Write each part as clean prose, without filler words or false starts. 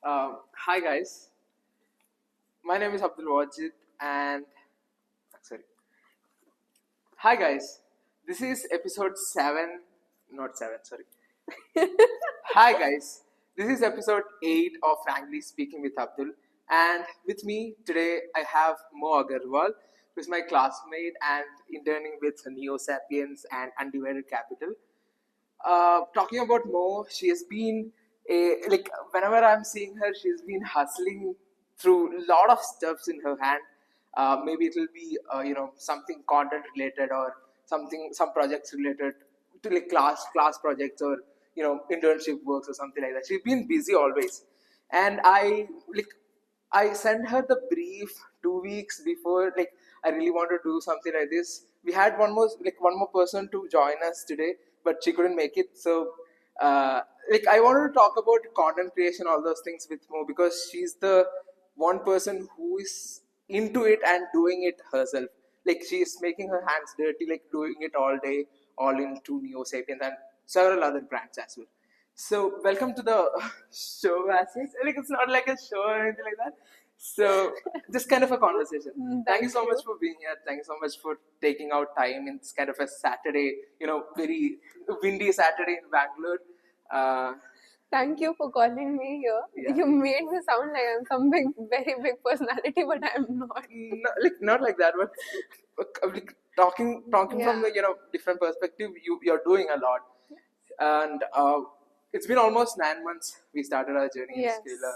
Hi guys, my name is Abdul Vajid and sorry. Hi guys, this is episode 7, not 7, sorry. Hi guys, this is episode 8 of Frankly Speaking with Abdul, and with me today I have Moh Agarwal, who is my classmate and interning with Neo Sapiens and Undivided Capital. Talking about Mo, she has been like whenever I'm seeing her, she's been hustling through a lot of stuffs in her hand. Maybe it will be something content related or some projects related to like class projects or internship works or something like that. She's been busy always, and I sent her the brief 2 weeks before. Like I really want to do something like this. We had one more person to join us today, but she couldn't make it. So I wanted to talk about content creation, all those things with Mo because she's the one person who is into it and doing it herself. Like she's making her hands dirty, like doing it all day, all into Neo Sapiens and several other brands as well. So welcome to the show, Asis. Like it's not like a show or anything like that. So just kind of a conversation. Thank you so much for being here. Thank you so much for taking out time in this kind of a Saturday, very windy Saturday in Bangalore. Thank you for calling me here. Yeah. You made me sound like I'm some very big personality, but I'm not. Not like that, but like, talking from Yeah. the different perspective, you're doing a lot, and it's been almost 9 months we started our journey Yes. in Scalar,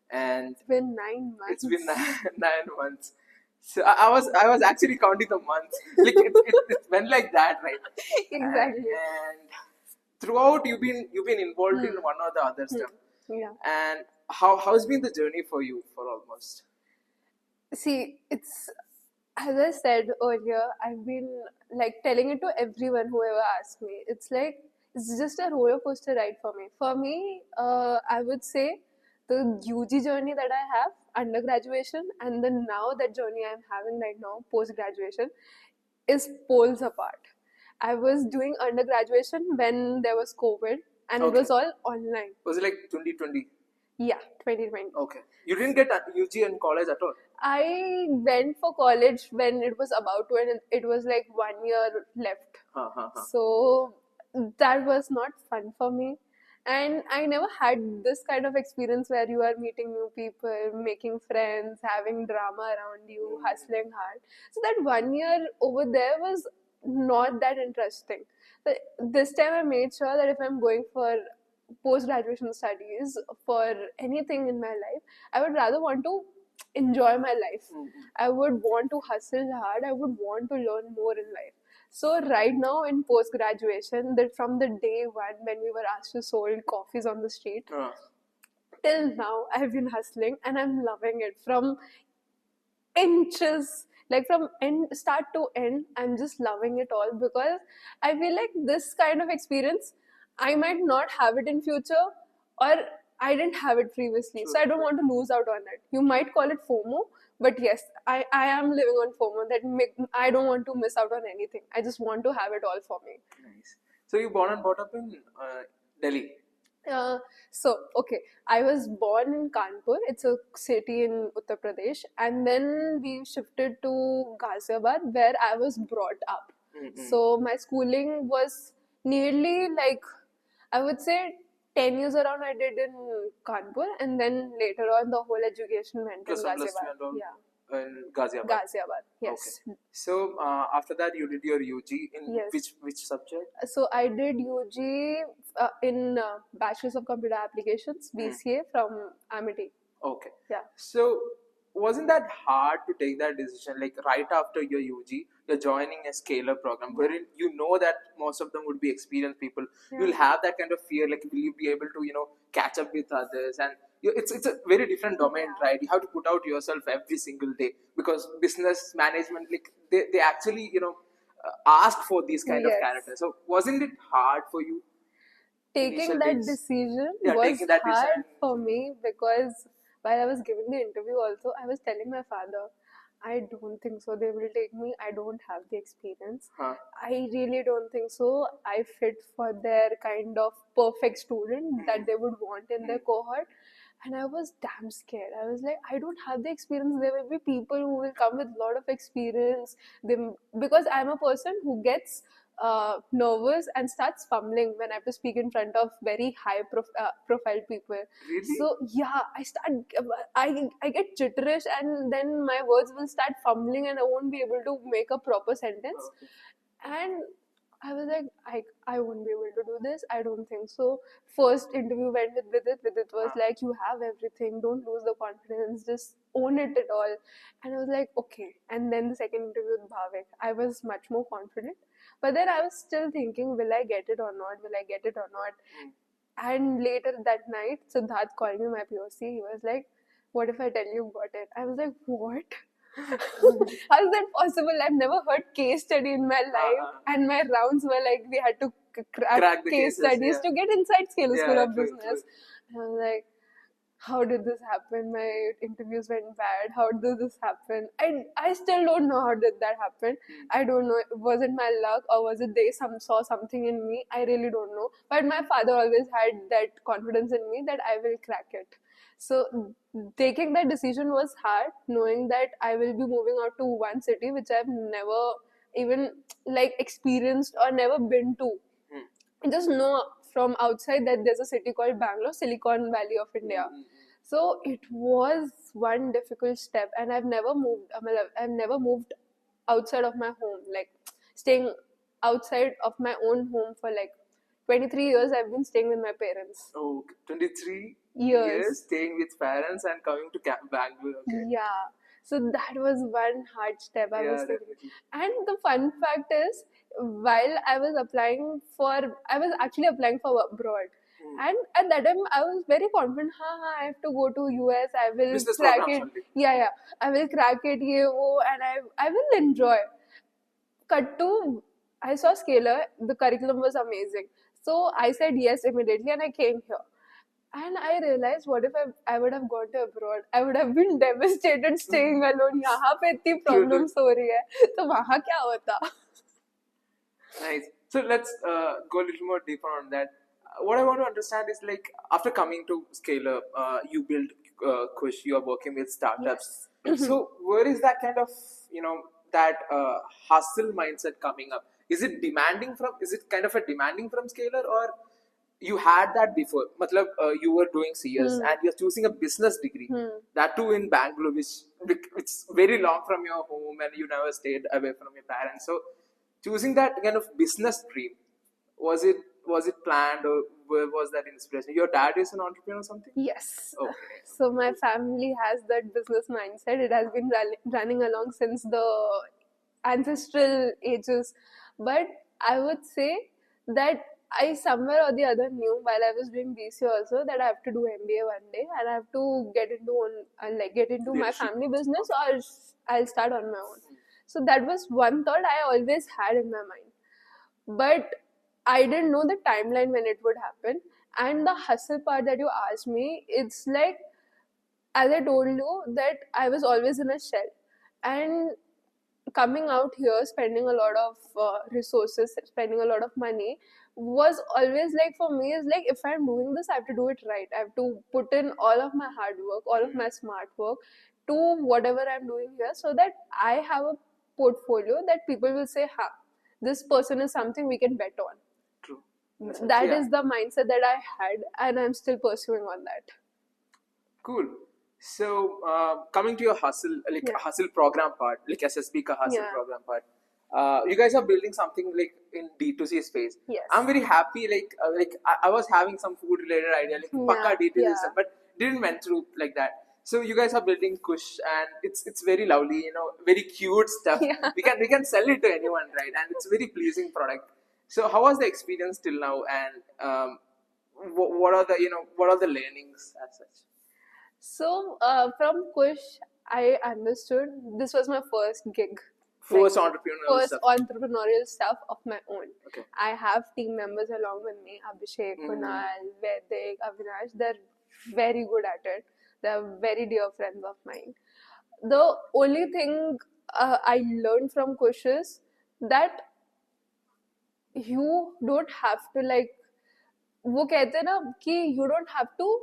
and It's been 9 months. it's been 9 months. So I was actually counting the months. Like it went like that, right? Exactly. And throughout you've been involved in one or the other stuff. Yeah. And how's been the journey for you for almost? See, it's as I said earlier, I've been like telling it to everyone whoever asks me. It's like it's just a roller coaster ride for me. For me, I would say the UG journey that I have, undergraduation, and then now that journey I'm having right now, post graduation, is poles apart. I was doing undergraduation when there was COVID, and it was all online. Was it like 2020? Yeah, 2020. Okay. You didn't get a UG in college at all? I went for college when it was about to end. It was like 1 year left. So that was not fun for me. And I never had this kind of experience where you are meeting new people, making friends, having drama around you, hustling hard. So that 1 year over there was not that interesting. But this time I made sure that if I'm going for post graduation studies for anything in my life, I would rather want to enjoy my life. I would want to hustle hard. I would want to learn more in life. So right now in post graduation, that from the day one when we were asked to sold coffees on the street, till now I've been hustling and I'm loving it from inches, like from end start to end. I'm just loving it all because I feel like this kind of experience I might not have it in future, or I didn't have it previously. So I don't want to lose out on it. You might call it FOMO, but yes, I am living on FOMO that I don't want to miss out on anything. I just want to have it all for me. Nice. So you born and brought up in Delhi? Okay, I was born in Kanpur. It's a city in Uttar Pradesh, and then we shifted to Ghaziabad, where I was brought up. So my schooling was nearly like, I would say, 10 years around I did in Kanpur, and then later on the whole education went in Ghaziabad. Yeah. In Ghaziabad. Ghaziabad, yes. Okay. So after that, you did your UG in Yes. which subject? So I did UG in Bachelor's of Computer Applications, BCA from Amity. Okay. Yeah. So wasn't that hard to take that decision? Like right after your UG, you're joining a scalar program wherein you know that most of them would be experienced people. You'll have that kind of fear, like will you be able to catch up with others? And it's a very different domain, right? You have to put out yourself every single day because business management, like they actually ask for these kind of characters. So wasn't it hard for you? Taking that decision was hard for me because while I was giving the interview also, I was telling my father, I don't think so they will take me. I don't have the experience. I really don't think so. I fit for their kind of perfect student that they would want in their cohort. And I was damn scared. I was like, I don't have the experience. There will be people who will come with a lot of experience. Because I'm a person who gets nervous and starts fumbling when I have to speak in front of very high profile people. Really? So yeah, I get jitterish, and then my words will start fumbling, and I won't be able to make a proper sentence. Okay. And I was like, I won't be able to do this. I don't think so. First interview went with Vidit. Vidit was like, you have everything. Don't lose the confidence. Just own it at all. And I was like, okay. And then the second interview with Bhavik, I was much more confident. But then I was still thinking, will I get it or not? Will I get it or not? And later that night, Siddharth called me my POC. He was like, what if I tell you got it? I was like, what? How is that possible? I've never heard case study in my life, and my rounds were like we had to crack the case cases, studies to get inside Scale School of true, Business. And I was like, how did this happen? My interviews went bad. How did this happen? I still don't know how did that happen. I don't know. Was it my luck, or was it they saw something in me? I really don't know. But my father always had that confidence in me that I will crack it. So taking that decision was hard, knowing that I will be moving out to one city which I've never even like experienced or never been to. I just know from outside that there's a city called Bangalore, Silicon Valley of India. So it was one difficult step, and I've never moved. I've never moved outside of my home, like staying outside of my own home for like 23 years. I've been staying with my parents. Oh, 23 years staying with parents and coming to Bangalore. Okay. Yeah. So that was one hard step I was thinking. Definitely. And the fun fact is, while I was actually applying for abroad. And at that time, I was very confident. I have to go to US. I will Business crack programs it. only. Yeah. I will crack it. And I will enjoy. Cut to, I saw Scalar. The curriculum was amazing. So I said yes immediately, and I came here. And I realized, what if I would have gone to abroad? I would have been devastated staying alone. यहाँ पे इतनी problems हो रही है, तो वहाँ क्या होता? Nice. So let's go a little more deeper on that. What I want to understand is, like, after coming to Scalar, you built Kush, you are working with startups. Yes. So where is that kind of, that hustle mindset coming up? Is it kind of a demanding from Scalar, or you had that before? Matlab, you were doing CS and you're choosing a business degree, that too in Bangalore, which it's very long from your home, and you never stayed away from your parents. So choosing that kind of business dream, was it planned, or where was that inspiration? Your dad is an entrepreneur or something? Yes. Okay. So my family has that business mindset. It has been running along since the ancestral ages. But I would say that I somewhere or the other knew while I was doing BC also that I have to do MBA one day, and I have to get into my family business, or I'll start on my own. So that was one thought I always had in my mind. But I didn't know the timeline when it would happen. And the hustle part that you asked me, it's like, as I told you, that I was always in a shell. And coming out here, spending a lot of resources, spending a lot of money, was always like, for me, is like, if I'm doing this, I have to do it right. I have to put in all of my hard work, all of my smart work to whatever I'm doing here, so that I have a portfolio that people will say, this person is something we can bet on. True. That is the mindset that I had, and I'm still pursuing on that. Cool. So coming to your hustle, hustle program part, like SSB ka hustle program part, you guys are building something like in D2C space. Yes. I'm very happy. I was having some food related idea, like pakka D2C stuff, but didn't went through like that. So you guys are building Kush, and it's very lovely, very cute stuff. Yeah. We can sell it to anyone, right? And it's a very pleasing product. So how was the experience till now, and what are the learnings as such? So from Kush, I understood this was my first gig. First entrepreneurial stuff of my own. Okay. I have team members along with me, Abhishek, Kunal, Vaidik, Avinash. They're very good at it. They're very dear friends of mine. The only thing I learned from Kush is that you don't have to, like, वो कहते हैं ना कि you don't have to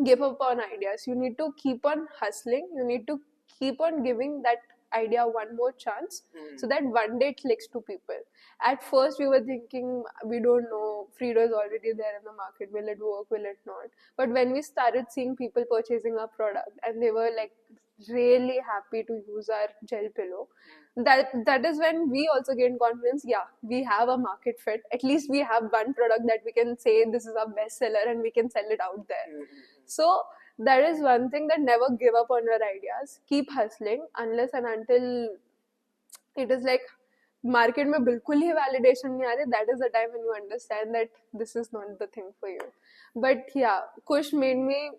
give up on ideas. You need to keep on hustling. You need to keep on giving that idea one more chance so that one day it clicks to people. At first, we were thinking, we don't know, Frito is already there in the market. Will it work? Will it not? But when we started seeing people purchasing our product and they were like really happy to use our gel pillow, that is when we also gain confidence. Yeah, we have a market fit. At least we have one product that we can say this is our bestseller and we can sell it out there. So that is one thing, that never give up on your ideas. Keep hustling unless and until it is like market में बिल्कुल ही validation नहीं आ रही. That is the time when you understand that this is not the thing for you. But yeah, Kush made me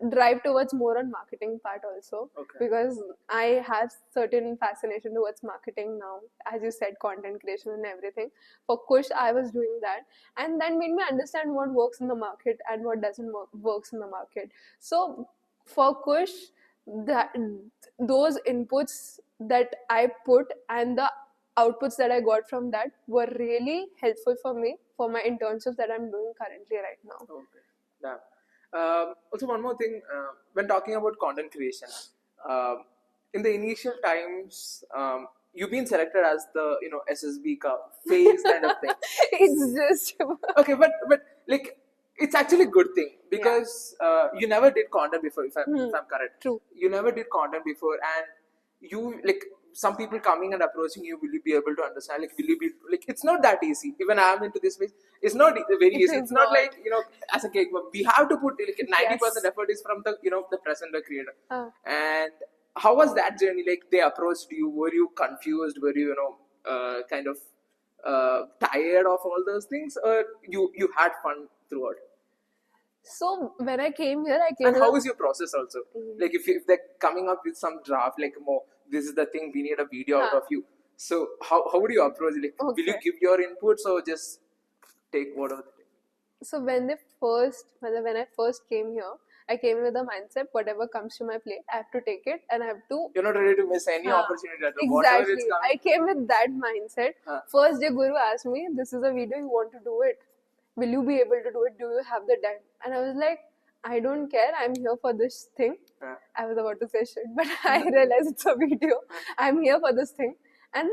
drive towards more on marketing part also, because I have certain fascination towards marketing now, as you said, content creation and everything. For Kush, I was doing that, and that made me understand what works in the market and what doesn't works in the market. So for Kush, that those inputs that I put and the outputs that I got from that were really helpful for me for my internships that I'm doing currently right now. Okay. Yeah. Also, one more thing, when talking about content creation, in the initial times, you've been selected as the SSB phase kind of thing. It's just okay, but like it's actually a good thing, because you never did content before, if I'm correct. True. You never did content before, and you like some people coming and approaching you, will you be able to understand? Like, will you be like? It's not that easy. Even I'm into this space. It's not very easy. It's not like as a cake. We have to put like 90% effort is from the the presenter creator. And how was that journey? Like, they approached you. Were you confused? Were you kind of tired of all those things, or you had fun throughout? So when I came here, And how is your process also? Like, if they're coming up with some draft, like, Mo, this is the thing, we need a video out of you. So how would you approach it? Like, will you give your inputs or just take whatever? So when I first came here, I came with the mindset, whatever comes to my plate, I have to take it and I have to. You're not ready to miss any opportunity. Exactly. I came with that mindset. First day Guru asked me, this is a video, you want to do it. Will you be able to do it? Do you have the time? And I was like, I don't care. I'm here for this thing. I was about to say shit, but I realized it's a video. I'm here for this thing and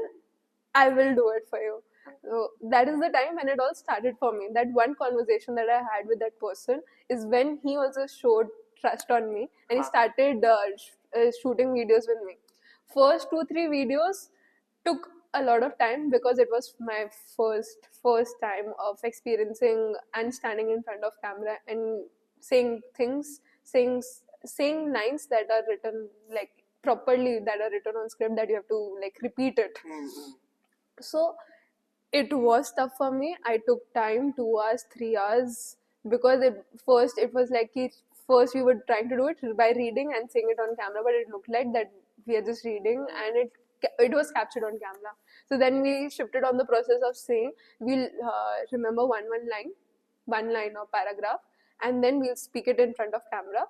I will do it for you. So that is the time when it all started for me. That one conversation that I had with that person is when he also showed trust on me and he started shooting videos with me. First 2-3 videos took a lot of time because it was my first time of experiencing and standing in front of camera and saying things, saying lines that are written like properly, that are written on script, that you have to like repeat it. So it was tough for me. I took time, 2 hours, 3 hours, because it was like first we were trying to do it by reading and saying it on camera, but it looked like that we are just reading and it was captured on camera. So then we shifted on the process of saying we'll remember one line or paragraph, and then we'll speak it in front of camera,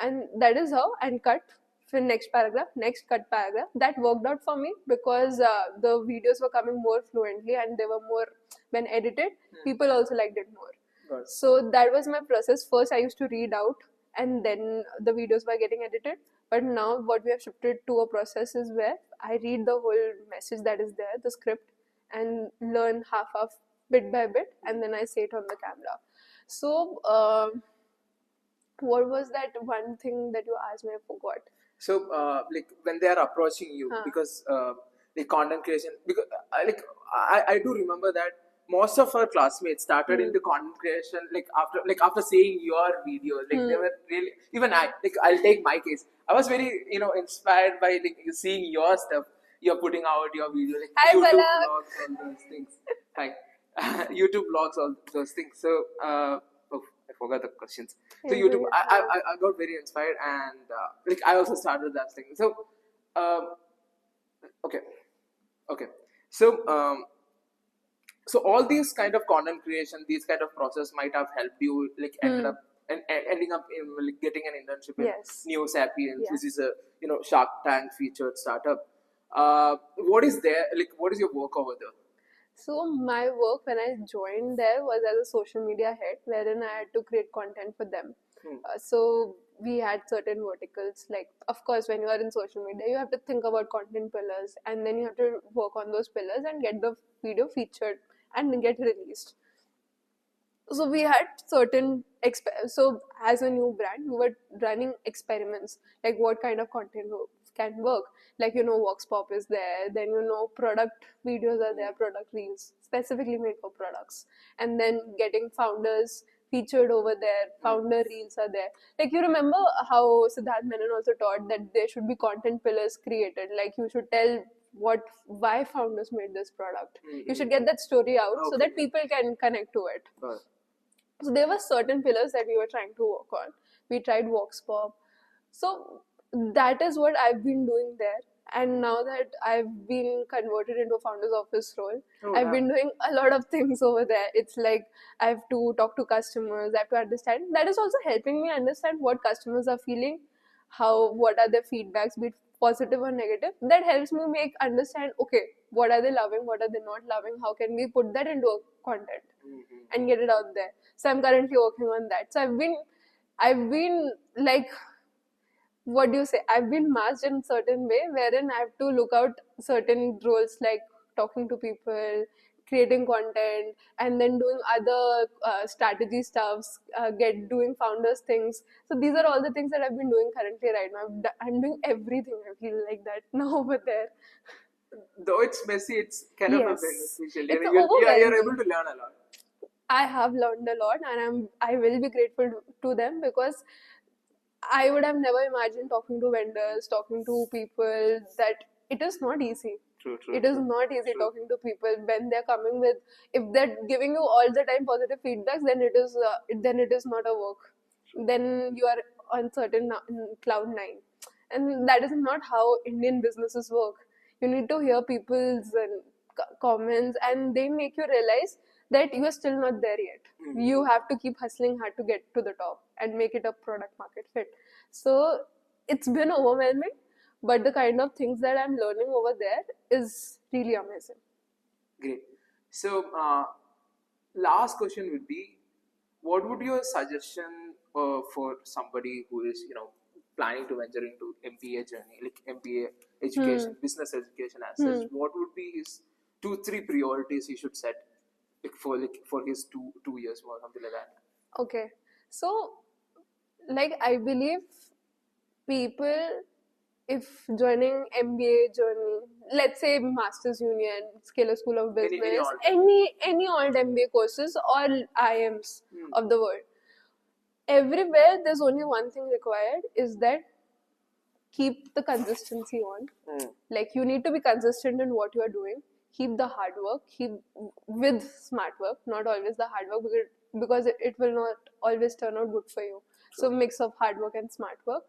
and that is how, and cut for next paragraph, next cut paragraph. That worked out for me because the videos were coming more fluently and they were more, when edited, people also liked it more. So that was my process. First I used to read out and then the videos were getting edited. But now what we have shifted to a process is where I read the whole message that is there, the script, and learn half bit by bit, and then I say it on the camera. So what was that one thing that you asked me? I forgot. So like when they are approaching you, because the content creation, because I do remember that most of our classmates started into content creation after seeing your videos. Like they were really, even I'll take my case. I was very inspired by seeing your stuff. You're putting out your videos, like Hi, YouTube Palak. vlogs, all those things. Hi. YouTube vlogs, all those things. So I forgot the questions. So YouTube, I got very inspired, and I also started that thing. So okay. So all these kind of content creation, these kind of process might have helped you ending up in getting an internship in Neo Sapiens, which is a Shark Tank featured startup. What is there? What is your work over there? So my work when I joined there was as a social media head, wherein I had to create content for them. So we had certain verticals. Like, of course, when you are in social media, you have to think about content pillars, and then you have to work on those pillars and get the video featured and get released. So we had certain so as a new brand, we were running experiments, like what kind of content can work. Like, Vox Pop is there, then product videos are there, product reels specifically made for products, and then getting founders featured over there, founder reels are there. Like, you remember how Siddharth Menon also taught that there should be content pillars created, like you should tell why founders made this product. You should get that story out so that people can connect to it. So there were certain pillars that we were trying to work on. We tried Vox Pop. So that is what I've been doing there. And now that I've been converted into a founder's office role, I've been doing a lot of things over there. It's like I have to talk to customers, I have to understand. That is also helping me understand what customers are feeling, what are their feedbacks, be it positive or negative. That helps me understand, okay, what are they loving, what are they not loving, how can we put that into a content and get it out there. So I'm currently working on that. So I've been like, what do you say? I've been masked in a certain way wherein I have to look out certain roles, like talking to people, creating content, and then doing other strategy stuffs, doing founders things. So these are all the things that I've been doing currently right now. I'm doing everything. I feel like that now over there. Though it's messy, it's kind of Yes. beneficial. It's You're able to learn a lot. I have learned a lot, and I will be grateful to them, because I would have never imagined talking to vendors, talking to people, that it is not easy. True. It is not easy talking to people when they're coming with, if they're giving you all the time positive feedbacks, then it is not a work. Then you are on certain cloud nine, and that is not how Indian businesses work. You need to hear people's comments, and they make you realize that you are still not there yet. You have to keep hustling hard to get to the top and make it a product market fit. So it's been overwhelming, but the kind of things that I'm learning over there is really amazing. Great. So last question would be, what would your suggestion for somebody who is planning to venture into MBA journey, like MBA education, business education as such? What would be his 2-3 priorities he should set for his two years or something like that? Okay, so I believe people, if joining MBA journey, let's say Masters Union, Scalar School of Business, any old MBA courses or IMs of the world, everywhere there's only one thing required, is that keep the consistency on. Like, you need to be consistent in what you are doing. Keep the hard work, keep with smart work, not always the hard work, because it will not always turn out good for you. So mix of hard work and smart work,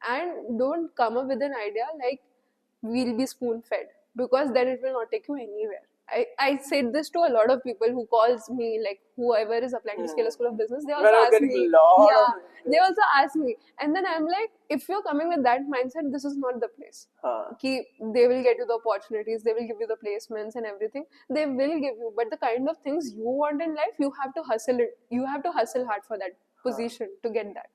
and don't come up with an idea like we'll be spoon fed, because then it will not take you anywhere. I said this to a lot of people who calls me, like whoever is applying to Scalar School of Business, they also ask me. They also ask me, and then I'm like, if you're coming with that mindset, this is not the place. They will get you the opportunities, they will give you the placements and everything. They will give you, but the kind of things you want in life, you have to hustle it. You have to hustle hard for that position to get that.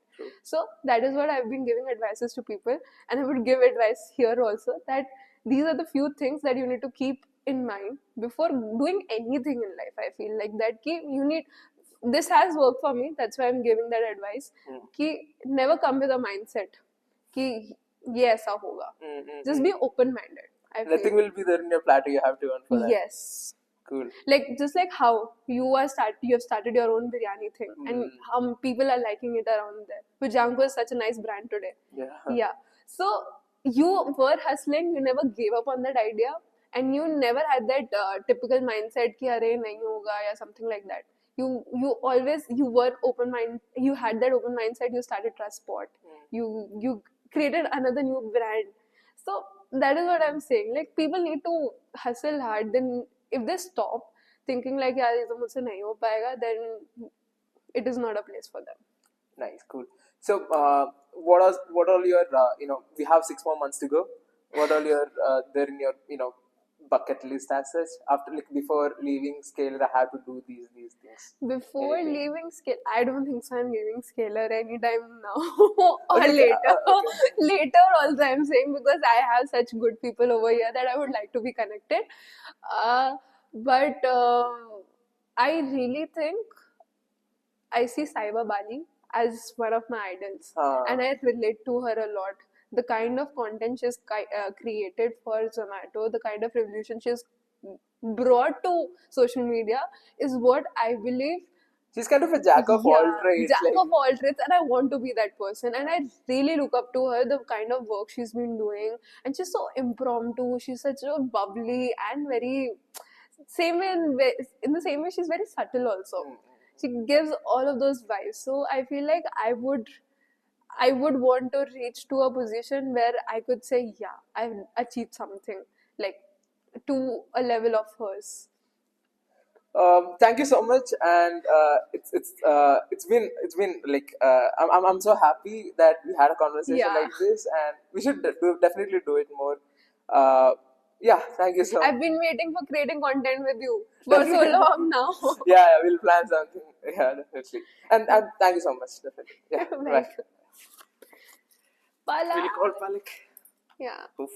So that is what I've been giving advices to people, and I would give advice here also, that these are the few things that you need to keep in mind before doing anything in life. I feel like that you need, this has worked for me, that's why I'm giving that advice. Never come with a mindset ki yes hoga. Just be open minded. Nothing will be there in your platter, you have to earn for that. Yes. Cool. Just like how you have started your own biryani thing, and people are liking it around there. Pujanko is such a nice brand today. Yeah. So you were hustling, you never gave up on that idea, and you never had that typical mindset ki arey nahi hoga or something like that. You were open mind. You had that open mindset. You started Trustport. You created another new brand. So that is what I'm saying. Like, people need to hustle hard. Then if they stop thinking like yaar ye to mujhse nahi ho payega, then it is not a place for them. Nice, cool. So what are your we have 6 more months to go. What are your there in your bucket list as such? After, like, before leaving Scalar, I have to do these things. Before Anything? leaving Scalar, I don't think so. I'm leaving Scalar anytime now or Okay, later. okay. Later, also, I'm saying, because I have such good people over here that I would like to be connected. But I really think I see Saiba Bali as one of my idols, and I relate to her a lot. The kind of content she's created for Zomato, the kind of revolution she's brought to social media is what I believe. She's kind of a jack of all trades. Jack Like, of all trades, and I want to be that person. And I really look up to her, the kind of work she's been doing, and she's so impromptu. She's such a bubbly and very in the same way she's very subtle also. She gives all of those vibes. So I feel like I would want to reach to a position where I could say, yeah, I've achieved something like to a level of hers. thank you so much, and it's been like, I'm so happy that we had a conversation Yeah. like this, and we should definitely do it more. Yeah, thank you so much. I've been waiting for creating content with you for so long now. Yeah, we'll plan something. Yeah, definitely. And thank you so much. Definitely. Yeah. Bye. Pala. Will you call Palik? Yeah. Oof.